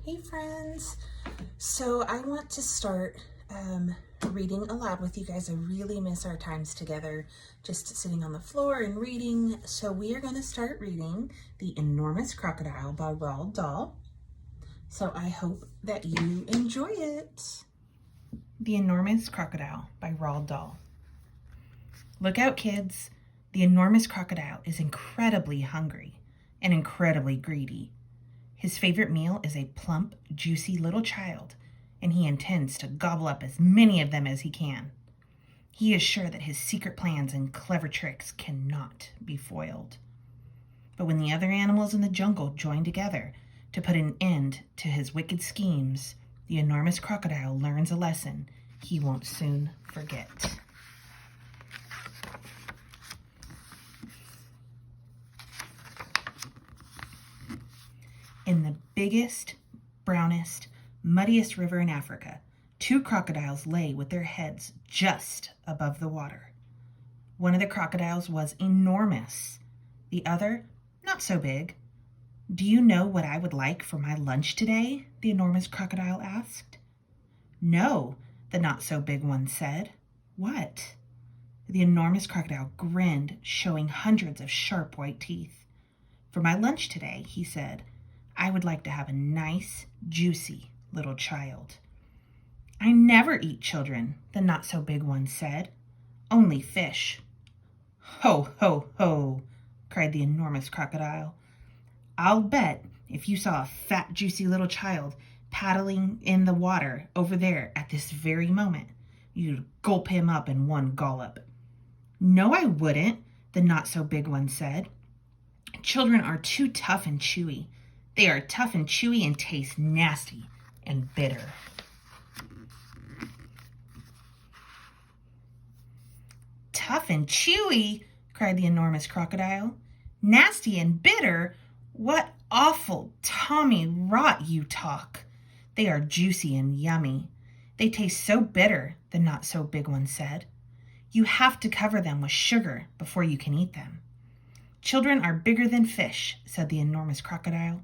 Hey friends! So I want to start reading aloud with you guys. I really miss our times together, just sitting on the floor and reading. So we are going to start reading The Enormous Crocodile by Roald Dahl. So I hope that you enjoy it. The Enormous Crocodile by Roald Dahl. Look out, kids. The enormous crocodile is incredibly hungry and incredibly greedy. His favorite meal is a plump, juicy little child, and he intends to gobble up as many of them as he can. He is sure that his secret plans and clever tricks cannot be foiled. But when the other animals in the jungle join together to put an end to his wicked schemes, the enormous crocodile learns a lesson he won't soon forget. In the biggest, brownest, muddiest river in Africa, two crocodiles lay with their heads just above the water. One of the crocodiles was enormous, the other not so big. "Do you know what I would like for my lunch today?" the enormous crocodile asked. "No," the not-so-big one said. "What?" The enormous crocodile grinned, showing hundreds of sharp white teeth. "For my lunch today," he said, "I would like to have a nice, juicy little child." "I never eat children," the not-so-big one said. "Only fish." "Ho, ho, ho," cried the enormous crocodile. "I'll bet if you saw a fat, juicy little child paddling in the water over there at this very moment, you'd gulp him up in one gulp." "No, I wouldn't," the not-so-big one said. "Children are too tough and chewy. They are tough and chewy and taste nasty and bitter." "Tough and chewy," cried the enormous crocodile. "Nasty and bitter? What awful Tommy rot you talk. They are juicy and yummy. They taste so bitter," the not-so-big one said. "You have to cover them with sugar before you can eat them." "Children are bigger than fish," said the enormous crocodile.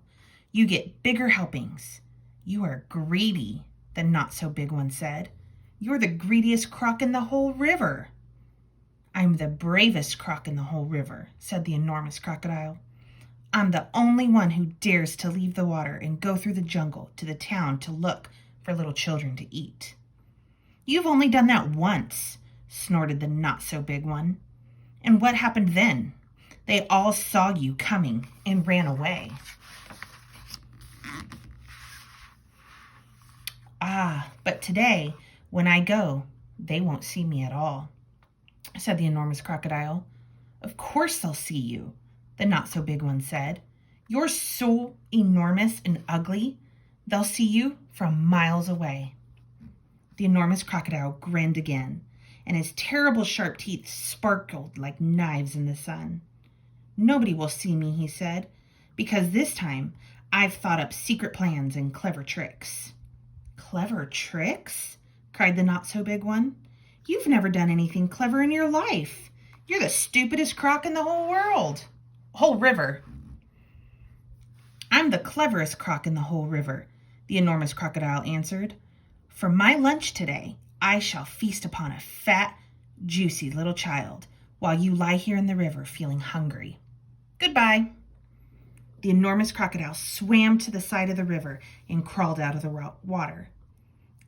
"You get bigger helpings." "You are greedy," the not-so-big one said. "You're the greediest croc in the whole river." "I'm the bravest croc in the whole river," said the enormous crocodile. "I'm the only one who dares to leave the water and go through the jungle to the town to look for little children to eat." "You've only done that once," snorted the not-so-big one. "And what happened then?" "They all saw you coming and ran away." "Ah, but today, when I go, they won't see me at all," said the enormous crocodile. "Of course they'll see you," the not-so-big one said. "You're so enormous and ugly, they'll see you from miles away." The enormous crocodile grinned again, and his terrible sharp teeth sparkled like knives in the sun. "Nobody will see me," he said, "because this time I've thought up secret plans and clever tricks." "Clever tricks?" cried the not-so-big one. "You've never done anything clever in your life. You're the stupidest croc in the whole river." "I'm the cleverest croc in the whole river," the enormous crocodile answered. "For my lunch today, I shall feast upon a fat, juicy little child while you lie here in the river feeling hungry. Goodbye." The enormous crocodile swam to the side of the river and crawled out of the water.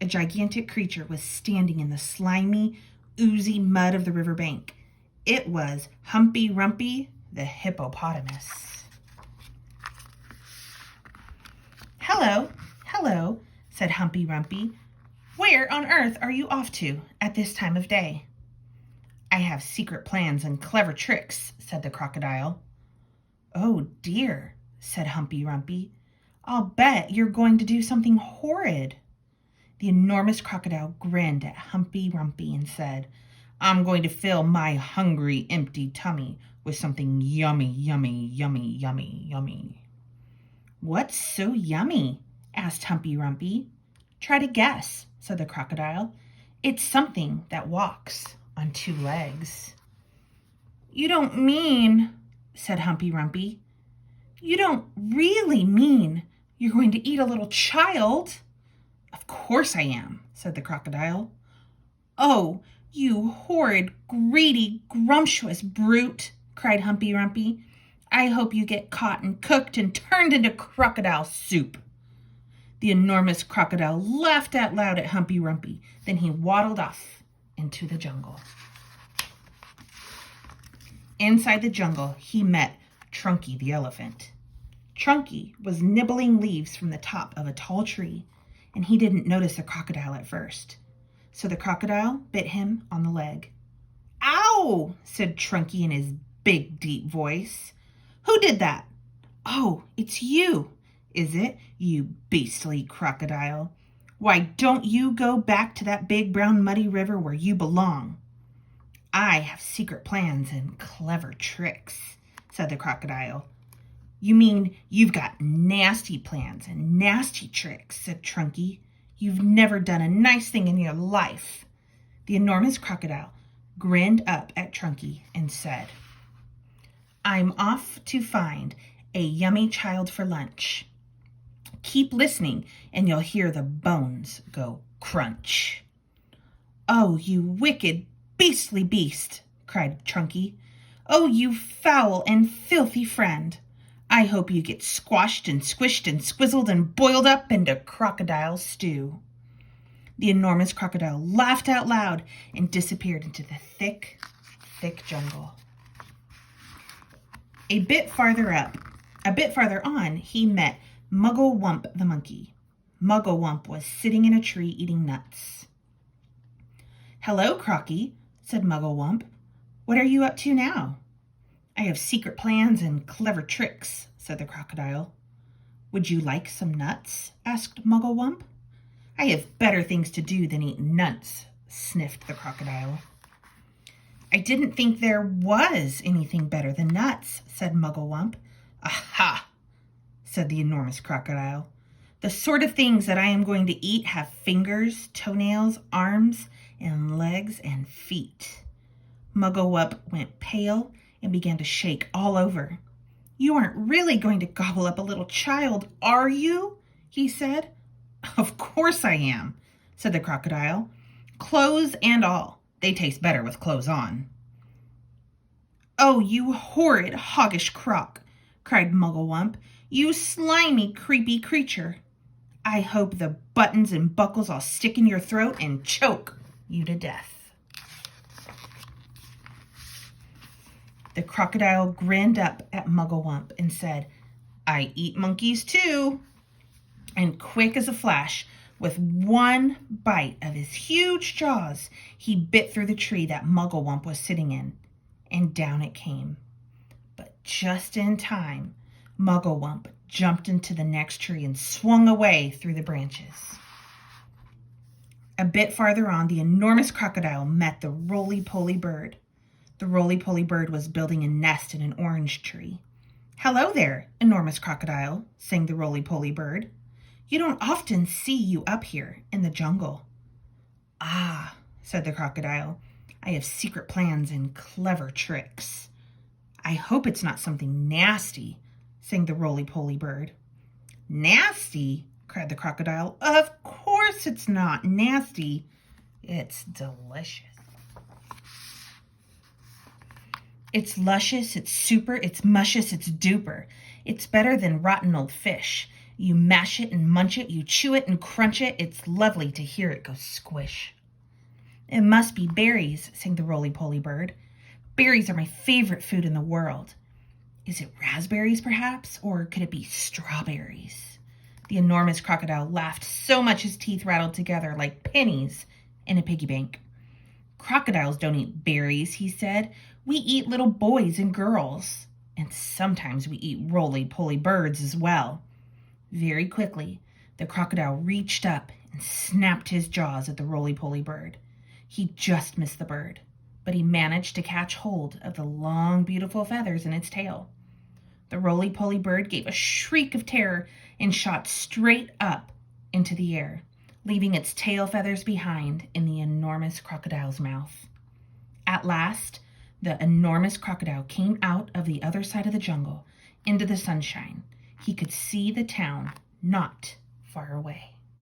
A gigantic creature was standing in the slimy, oozy mud of the riverbank. It was Humpy Rumpy the hippopotamus. "Hello, hello," said Humpy Rumpy. "Where on earth are you off to at this time of day?" "I have secret plans and clever tricks," said the crocodile. "Oh dear," said Humpy Rumpy. "I'll bet you're going to do something horrid." The enormous crocodile grinned at Humpy Rumpy and said, "I'm going to fill my hungry, empty tummy with something yummy, yummy, yummy, yummy, yummy." "What's so yummy?" asked Humpy Rumpy. "Try to guess," said the crocodile. "It's something that walks on two legs." "You don't mean," said Humpy Rumpy, "you don't really mean You're going to eat a little child?" "Of course I am," said the crocodile. "Oh, you horrid, greedy, grumptuous brute," cried Humpy Rumpy. "I hope you get caught and cooked and turned into crocodile soup." The enormous crocodile laughed out loud at Humpy Rumpy. Then he waddled off into the jungle. Inside the jungle, he met Trunky the elephant. Trunky was nibbling leaves from the top of a tall tree, and he didn't notice the crocodile at first. So the crocodile bit him on the leg. "Ow!" said Trunky in his big, deep voice. "Who did that?" "Oh, it's you, is it, you beastly crocodile? Why don't you go back to that big brown muddy river where you belong?" "I have secret plans and clever tricks," said the crocodile. "You mean you've got nasty plans and nasty tricks," said Trunky. "You've never done a nice thing in your life." The enormous crocodile grinned up at Trunky and said, "I'm off to find a yummy child for lunch. Keep listening and you'll hear the bones go crunch." "Oh, you wicked, beastly beast," cried Trunky. "Oh, you foul and filthy friend. I hope you get squashed and squished and squizzled and boiled up into crocodile stew." The enormous crocodile laughed out loud and disappeared into the thick, thick jungle. A bit farther on, he met Muggle-Wump the monkey. Muggle-Wump was sitting in a tree eating nuts. "Hello, Crocky," said Muggle-Wump. "What are you up to now?" "I have secret plans and clever tricks," said the crocodile. "Would you like some nuts?" asked Muggle-Wump. "I have better things to do than eat nuts," sniffed the crocodile. "I didn't think there was anything better than nuts," said Muggle-Wump. "Aha!" said the enormous crocodile. "The sort of things that I am going to eat have fingers, toenails, arms, and legs and feet." Muggle-Wump went pale and began to shake all over. "You aren't really going to gobble up a little child, are you?" he said. "Of course I am," said the crocodile. "Clothes and all. They taste better with clothes on." "Oh, you horrid, hoggish croc," cried Muggle-Wump. "You slimy, creepy creature. I hope the buttons and buckles all stick in your throat and choke you to death." The crocodile grinned up at Muggle-Wump and said, "I eat monkeys too." And quick as a flash, with one bite of his huge jaws, he bit through the tree that Muggle-Wump was sitting in, and down it came. But just in time, Muggle-Wump jumped into the next tree and swung away through the branches. A bit farther on, the enormous crocodile met the roly-poly bird. The roly-poly bird was building a nest in an orange tree. "Hello there, enormous crocodile," sang the roly-poly bird. "You don't often see you up here in the jungle." "Ah," said the crocodile, "I have secret plans and clever tricks." "I hope it's not something nasty," sang the roly-poly bird. "Nasty?" cried the crocodile. "Of course it's not nasty. It's delicious. It's luscious, it's super, it's muscious, it's duper. It's better than rotten old fish. You mash it and munch it, you chew it and crunch it. It's lovely to hear it go squish." "It must be berries," sang the roly-poly bird. "Berries are my favorite food in the world." "Is it raspberries, perhaps? Or could it be strawberries?" The enormous crocodile laughed so much his teeth rattled together like pennies in a piggy bank. "Crocodiles don't eat berries," he said. "We eat little boys and girls. And sometimes we eat roly-poly birds as well." Very quickly, the crocodile reached up and snapped his jaws at the roly-poly bird. He just missed the bird, but he managed to catch hold of the long, beautiful feathers in its tail. The roly-poly bird gave a shriek of terror and shot straight up into the air, leaving its tail feathers behind in the enormous crocodile's mouth. At last, the enormous crocodile came out of the other side of the jungle into the sunshine. He could see the town not far away.